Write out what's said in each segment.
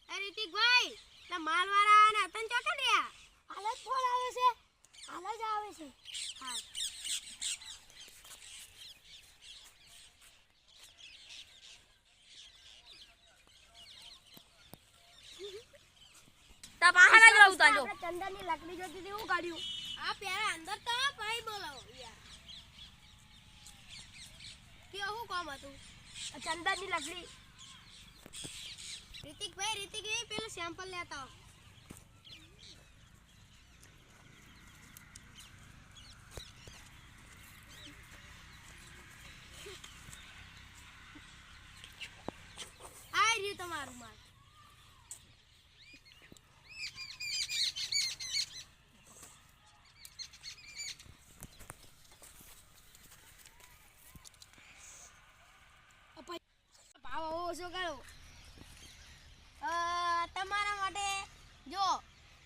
રિતિકભાઈ ના માલવાળા ને તન ચોટે રહ્યા હાલ જ ફોન આવે છે હાલ જ આવે છે હા તા બહાર જ રહું તાજો ચંદનની લાકડી જોતી હતી હું કાઢ્યું આ પેલા અંદર તો ભાઈ બોલાવો યાર કે હું કામ હતું ચંદનની લાકડી રિતિકભાઈ પેલું સેમ્પલ લેતા આવો આ રહ્યું તમારું માલ ભાવ ઓછો કરો તમારા માટે જો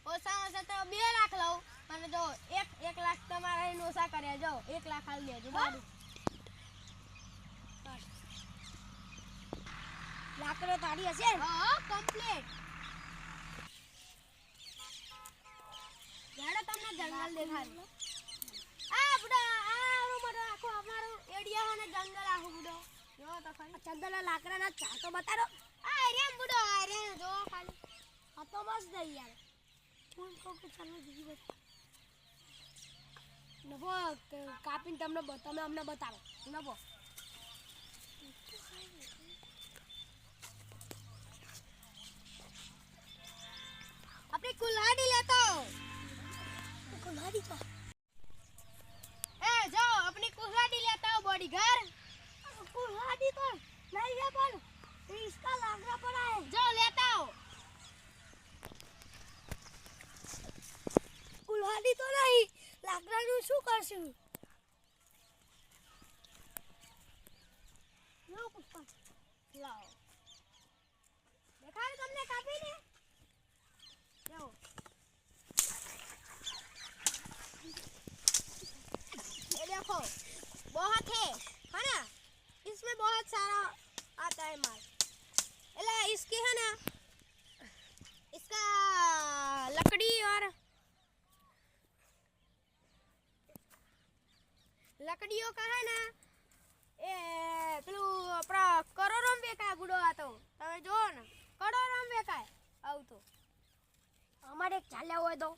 ઓછામાં ઓછા તો 2 લાખ લઉં અને જો 1 લાખ તમારા એને ઓછા કર્યા જો 1 લાખ હાલ દેજો બારું લાકડો તારી હશે હા કમ્પ્લીટ જાડો તમને જંગલ દેખાડો આ બુડા આ બધો આખો અમારો એડિયા અને જંગલ આખો બુડો જો તો ખાલી ચંદનના લાકડાના ચાટો બતાડો આ રે બુડો આ રે જો ખાલી આ તો મસ્ત દઈ યાર ફૂલ કોકો ચાલુ દીધી બસ નભો કાપીને તમે અમને બતાવો નભો આપણી કુલ્હાડી લેતો કુલ્હાડી તો એ જો આપણી કુલ્હાડી લેતા આવો બોડીગાર કુલ્હાડી તો નહીં है पर इसका लाकड़ा पड़ा है જો લેતા આવો કુલ્હાડી તો નહીં લાકડાનું શું કરશું લો પુષ્પા લાવો દેખાડ તમને કાપીને જો ये देखो बहुत है ना इसमें बहुत सारा आता है माल एला इसकी है ना इसका लकड़ी और लकड़ियों का है ना ए पेलू अपना करोड़ों में बेका गुड़ो आतो તમે જો ને કરોડોं में बेकाय આવ તો અમારે એક ચાલ્યા હોય તો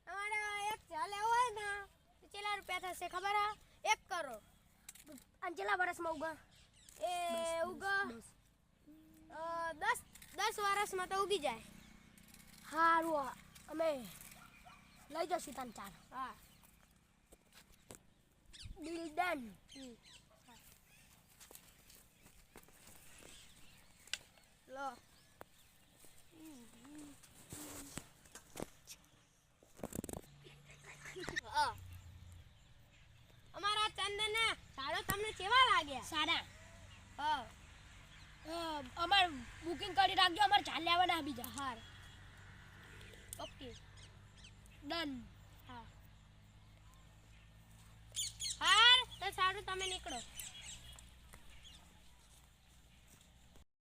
અમારે એક ચાલે હોય ને કેટલા રૂપિયા થશે ખબર હે 1 કરોડ અંજલા વર્ષમાં ઉગા એ ઉગો 10 વર્ષમાં તો ઉગી જાય હારું અમે લઈ જશું તને ચાર હા ડીલ ડન લો અમારા ચંદનના સાડો તમને કેવા લાગ્યા સાડા હા અમાર બુકિંગ કરી રાખજો અમાર ચાલ્યા આવવાના બીજા હાર ઓકે ડન હા હાર તો સારું તમે નીકળો